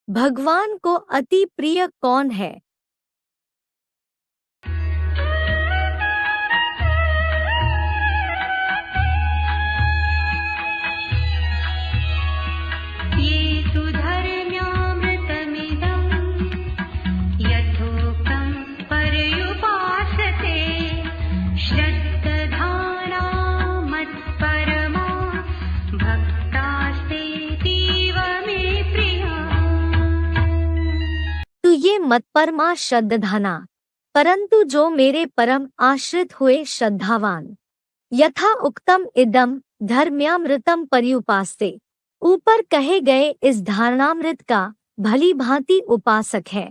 भगवान को अति प्रिय कौन है? ये तु धर्म्यामृतमिदं यथोक्तं पर्युपासते श्रद्धाना मत्परमा भक्तास्तेतीव मे प्रिया। तू ये मत्परमा श्रद्धाना, परंतु जो मेरे परम आश्रित हुए श्रद्धावान। यथा उक्तम इदम धर्म्यामृतम पर्युपास्ते, ऊपर कहे गए इस धारणामृत का भली भांति उपासक है।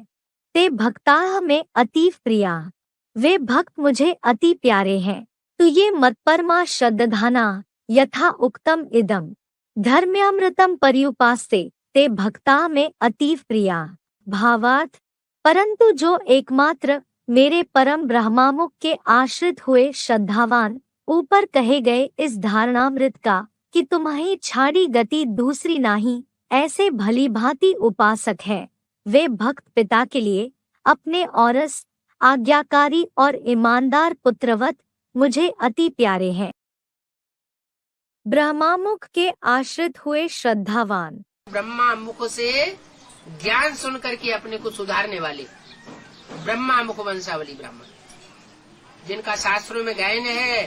ते भक्ताः में अतीव प्रिया, वे भक्त मुझे अति प्यारे हैं। तो ये मत्परमा श्रद्धाना यथा उक्तम इदम धर्म्यामृतम पर्युपास्ते ते भक्ताः में अतीव प्रिया। भावार्थ, परंतु जो एकमात्र मेरे परम ब्रह्मामुख के आश्रित हुए श्रद्धावान ऊपर कहे गए इस धारणामृत का कि तुम्हें छाड़ी गति दूसरी नाही, ऐसे भली भांति उपासक है, वे भक्त पिता के लिए अपने औरस आज्ञाकारी और ईमानदार पुत्रवत मुझे अति प्यारे हैं। ब्रह्मामुख के आश्रित हुए श्रद्धावान। ब्रह्मा मुख से ज्ञान सुन करके अपने को सुधारने वाले ब्रह्मा मुख वंशावली ब्राह्मण, जिनका शास्त्रों में गायन है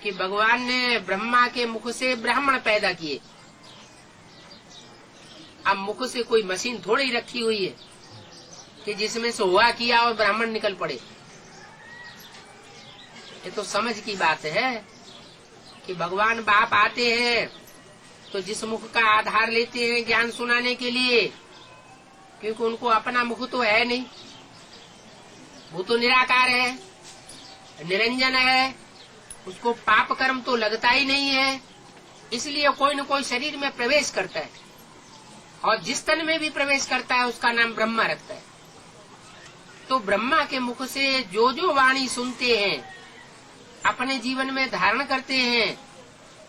कि भगवान ने ब्रह्मा के मुख से ब्राह्मण पैदा किए। अब मुख से कोई मशीन थोड़ी ही रखी हुई है कि जिसमें से हुआ किया और ब्राह्मण निकल पड़े। ये तो समझ की बात है कि भगवान बाप आते हैं तो जिस मुख का आधार लेते हैं ज्ञान सुनाने के लिए, क्योंकि उनको अपना मुख तो है नहीं, वो तो निराकार है, निरंजन है, उसको पाप कर्म तो लगता ही नहीं है, इसलिए कोई न कोई शरीर में प्रवेश करता है और जिस तन में भी प्रवेश करता है उसका नाम ब्रह्मा रखता है। तो ब्रह्मा के मुख से जो जो वाणी सुनते हैं अपने जीवन में धारण करते हैं,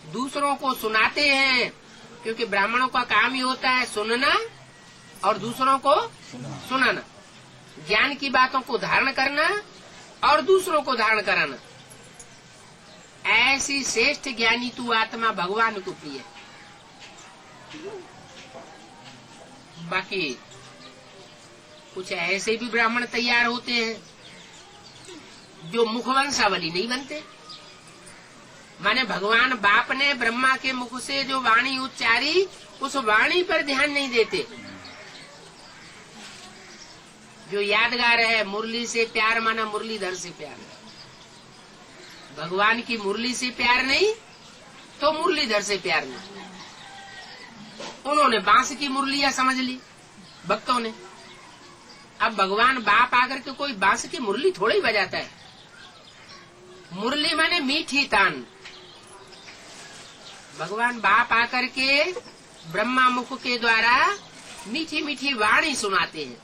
दूसरों को सुनाते हैं, क्योंकि ब्राह्मणों का काम ही होता है सुनना और दूसरों को सुनाना, ज्ञान की बातों को धारण करना और दूसरों को धारण कराना। ऐसी श्रेष्ठ ज्ञानी तू आत्मा भगवान को प्रिय। बाकी कुछ ऐसे भी ब्राह्मण तैयार होते हैं जो मुखवंशावली नहीं बनते, माने भगवान बाप ने ब्रह्मा के मुख से जो वाणी उच्चारी उस वाणी पर ध्यान नहीं देते। जो यादगार है, मुरली से प्यार माना मुरलीधर से प्यार, भगवान की मुरली से प्यार नहीं तो मुरलीधर से प्यार नहीं। उन्होंने बांस की मुरलियां समझ ली भक्तों ने। अब भगवान बाप आकर के कोई बांस की मुरली थोड़ी ही बजाता है। मुरली माने मीठी तान। भगवान बाप आकर के ब्रह्मा मुख के द्वारा मीठी मीठी वाणी सुनाते हैं।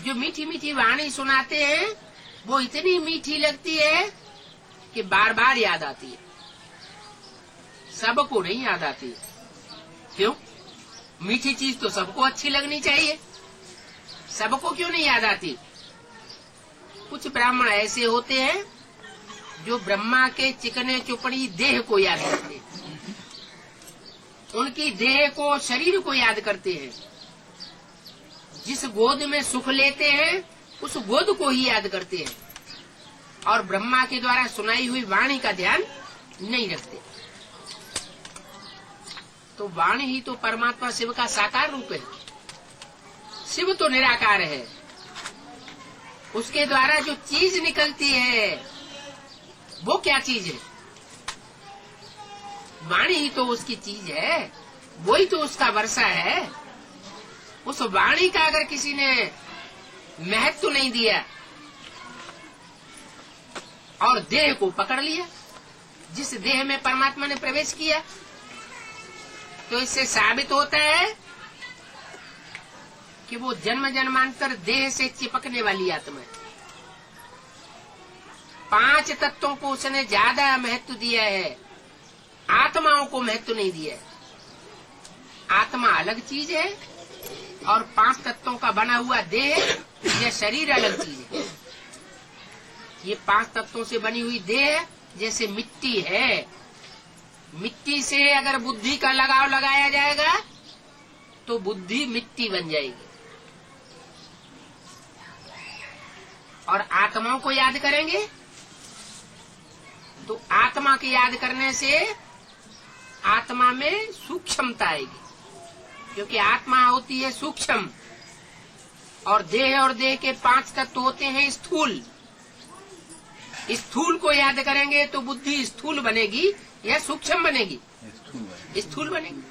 जो मीठी मीठी वाणी सुनाते हैं वो इतनी मीठी लगती है कि बार बार याद आती है, सबको नहीं याद आती है। क्यों? मीठी चीज तो सबको अच्छी लगनी चाहिए, सबको क्यों नहीं याद आती? कुछ ब्राह्मण ऐसे होते हैं जो ब्रह्मा के चिकने चुपड़ी देह को याद करते हैं, उनकी देह को शरीर को याद करते हैं, जिस गोद में सुख लेते हैं उस गोद को ही याद करते हैं और ब्रह्मा के द्वारा सुनाई हुई वाणी का ध्यान नहीं रखते। तो वाणी ही तो परमात्मा शिव का साकार रूप है। शिव तो निराकार है, उसके द्वारा जो चीज निकलती है वो क्या चीज है? वाणी ही तो उसकी चीज है, वही तो उसका वर्षा है। उस वाणी का अगर किसी ने महत्व नहीं दिया और देह को पकड़ लिया, जिस देह में परमात्मा ने प्रवेश किया, तो इससे साबित होता है कि वो जन्म जन्मांतर देह से चिपकने वाली आत्मा है। 5 तत्वों को उसने ज्यादा महत्व दिया है, आत्माओं को महत्व नहीं दिया है। आत्मा अलग चीज है और 5 तत्वों का बना हुआ देह यह शरीर अलग चीज है। ये 5 तत्वों से बनी हुई देह जैसे मिट्टी है, मिट्टी से अगर बुद्धि का लगाव लगाया जाएगा तो बुद्धि मिट्टी बन जाएगी। और आत्माओं को याद करेंगे तो आत्मा के याद करने से आत्मा में सूक्ष्मता आएगी, क्योंकि आत्मा होती है सूक्ष्म और देह के 5 तत्व होते हैं स्थूल। स्थूल को याद करेंगे तो बुद्धि स्थूल बनेगी या सूक्ष्म बनेगी? स्थूल बनेगी।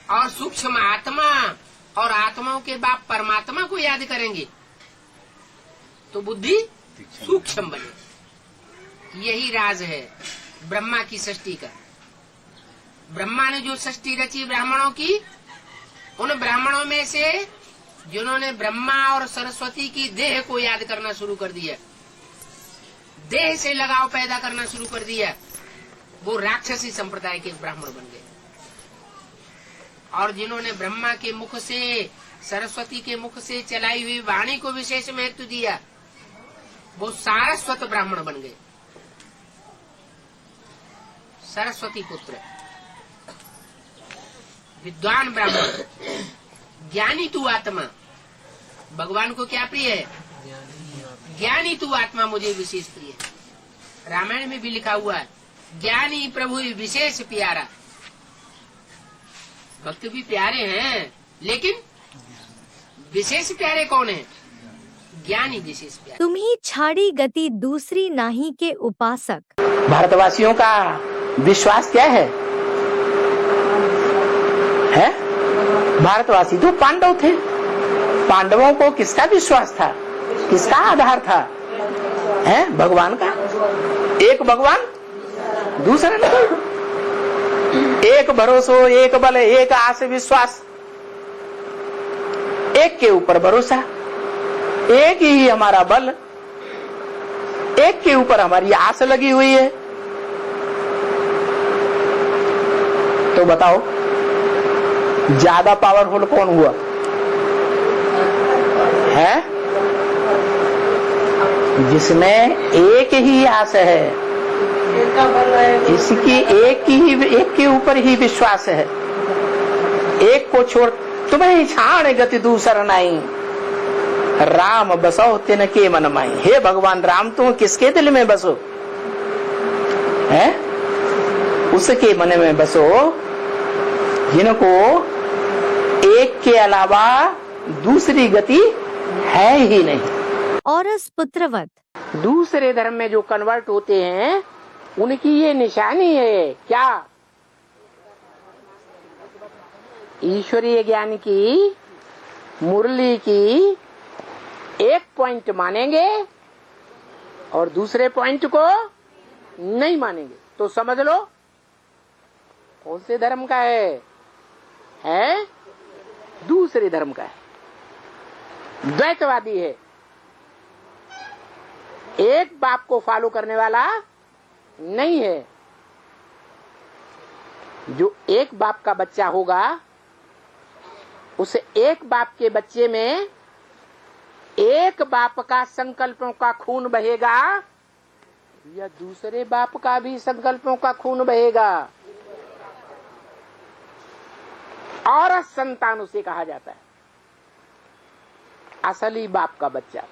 और सूक्ष्म आत्मा और आत्माओं के बाप परमात्मा को याद करेंगे तो बुद्धि सूक्ष्म बनेगी। यही राज है ब्रह्मा की सृष्टि का। ब्रह्मा ने जो सृष्टि रची ब्राह्मणों की, उन ब्राह्मणों में से जिन्होंने ब्रह्मा और सरस्वती की देह को याद करना शुरू कर दिया, देह से लगाव पैदा करना शुरू कर दिया, वो राक्षसी संप्रदाय के ब्राह्मण बन गए। और जिन्होंने ब्रह्मा के मुख से, सरस्वती के मुख से चलाई हुई वाणी को विशेष महत्व दिया, वो सारस्वत ब्राह्मण बन गए। सरस्वती पुत्र, विद्वान ब्राह्मण, ज्ञानी तू आत्मा। भगवान को क्या प्रिय है? ज्ञानी तू आत्मा मुझे विशेष प्रिय है। रामायण में भी लिखा हुआ है, ज्ञानी प्रभु विशेष प्यारा। भक्त भी प्यारे हैं, लेकिन विशेष प्यारे कौन है? ज्ञानी विशेष प्यारे। तुम्ही छाड़ी गति दूसरी नाही के उपासक। भारतवासियों का विश्वास क्या है? भारतवासी तो पांडव थे। पांडवों को किसका विश्वास था? किसका आधार था? भगवान का। एक भगवान, दूसरा नहीं। एक भरोसा, एक बल, एक आस विश्वास, एक के ऊपर भरोसा, एक ही हमारा बल, एक के ऊपर हमारी आस लगी हुई है। तो बताओ ज्यादा पावरफुल कौन हुआ? है जिसमें एक ही आस है, इसकी एक के ऊपर ही विश्वास है। एक को छोड़ तुम्हें छाड़ गति दूसर नहीं, राम बसो तिन के मन माई। हे भगवान राम, तुम किसके दिल में बसो? है उसके मन में बसो जिनको एक के अलावा दूसरी गति है ही नहीं। और पुत्रवत, दूसरे धर्म में जो कन्वर्ट होते हैं उनकी ये निशानी है क्या? ईश्वरीय ज्ञान की मुरली की एक पॉइंट मानेंगे और दूसरे पॉइंट को नहीं मानेंगे। तो समझ लो कौन से धर्म का है? दूसरे धर्म का है, द्वैतवादी है। एक बाप को फॉलो करने वाला नहीं है। जो एक बाप का बच्चा होगा, उस एक बाप के बच्चे में एक बाप का संकल्पों का खून बहेगा या दूसरे बाप का भी संकल्पों का खून बहेगा। और संतान उसे कहा जाता है, असली बाप का बच्चा।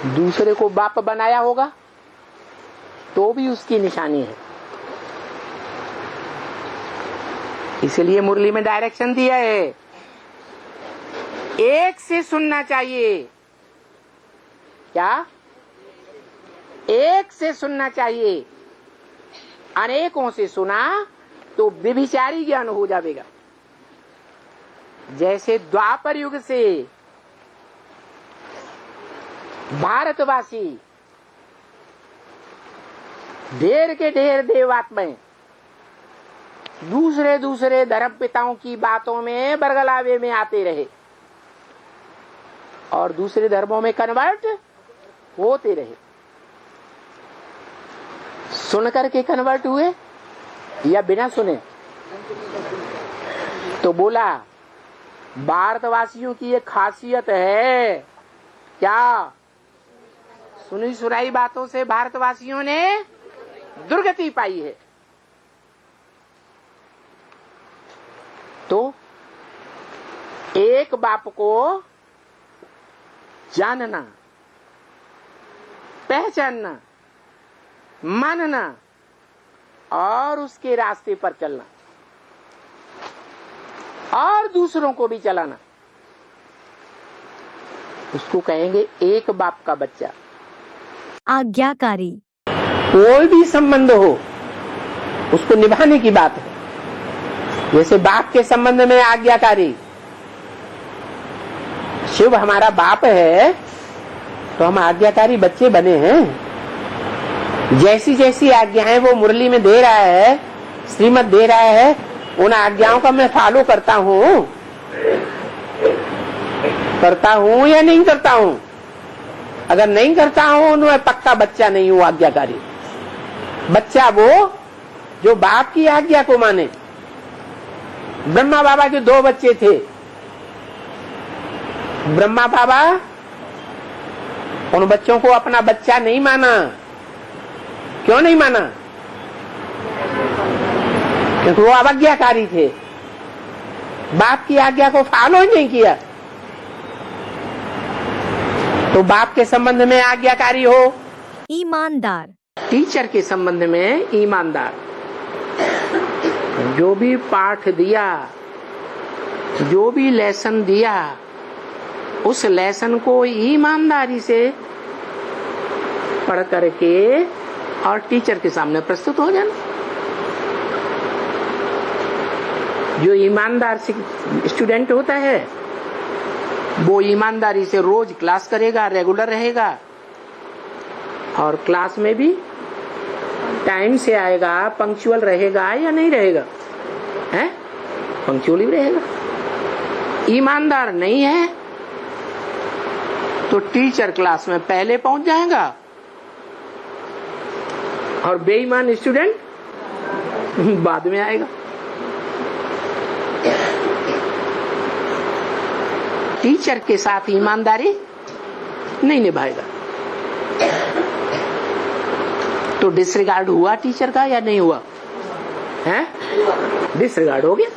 दूसरे को बाप बनाया होगा तो भी उसकी निशानी है। इसलिए मुरली में डायरेक्शन दिया है, एक से सुनना चाहिए। क्या? एक से सुनना चाहिए। अनेकों से सुना तो व्यभिचारी ज्ञान हो जाएगा। जैसे द्वापर युग से भारतवासी ढेर के ढेर देवात्माएं दूसरे दूसरे धर्म पिताओं की बातों में बरगलावे में आते रहे और दूसरे धर्मों में कन्वर्ट होते रहे। सुन करके कन्वर्ट हुए या बिना सुने? तो बोला भारतवासियों की एक खासियत है क्या, सुनी सुनाई बातों से भारतवासियों ने दुर्गति पाई है। तो एक बाप को जानना, पहचानना, मानना और उसके रास्ते पर चलना और दूसरों को भी चलाना, उसको कहेंगे एक बाप का बच्चा। आज्ञाकारी। कोई भी संबंध हो उसको निभाने की बात है। जैसे बाप के संबंध में आज्ञाकारी, शिव हमारा बाप है तो हम आज्ञाकारी बच्चे बने हैं। जैसी जैसी आज्ञाएं वो मुरली में दे रहा है, श्रीमत दे रहा है, उन आज्ञाओं का मैं फॉलो करता हूँ या नहीं करता हूँ? अगर नहीं करता हूँ तो मैं पक्का बच्चा नहीं हूँ, आज्ञाकारी। बच्चा वो जो बाप की आज्ञा को माने। ब्रह्मा बाबा के 2 बच्चे थे। ब्रह्मा बाबा उन बच्चों को अपना बच्चा नहीं माना। क्यों नहीं माना? क्योंकि वो अवज्ञाकारी थे, बाप की आज्ञा को फॉलो ही नहीं किया। तो बाप के संबंध में आज्ञाकारी हो, ईमानदार। टीचर के संबंध में ईमानदार। जो भी पाठ दिया, जो भी लेसन दिया, उस लेसन को ईमानदारी से पढ़ करके और टीचर के सामने प्रस्तुत हो जाना। जो ईमानदार स्टूडेंट होता है वो ईमानदारी से रोज क्लास करेगा, रेगुलर रहेगा और क्लास में भी टाइम से आएगा, पंक्चुअल रहेगा या नहीं रहेगा? है, पंक्चुअल ही रहेगा। ईमानदार नहीं है तो टीचर क्लास में पहले पहुंच जाएगा और बेईमान स्टूडेंट बाद में आएगा। टीचर के साथ ईमानदारी नहीं निभाएगा तो डिसरिगार्ड हुआ टीचर का या नहीं हुआ? है, डिसरिगार्ड हो गया।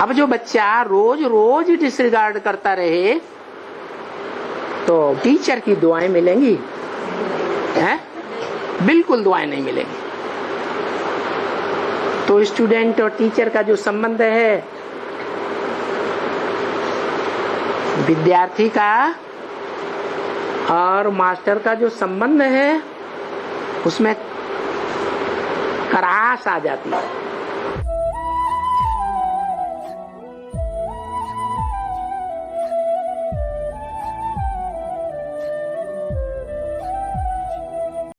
अब जो बच्चा रोज रोज डिसरिगार्ड करता रहे तो टीचर की दुआएं मिलेंगी? है, बिल्कुल दुआएं नहीं मिलेंगी। तो स्टूडेंट और टीचर का जो संबंध है, विद्यार्थी का और मास्टर का जो संबंध है, उसमें करास आ जाती है।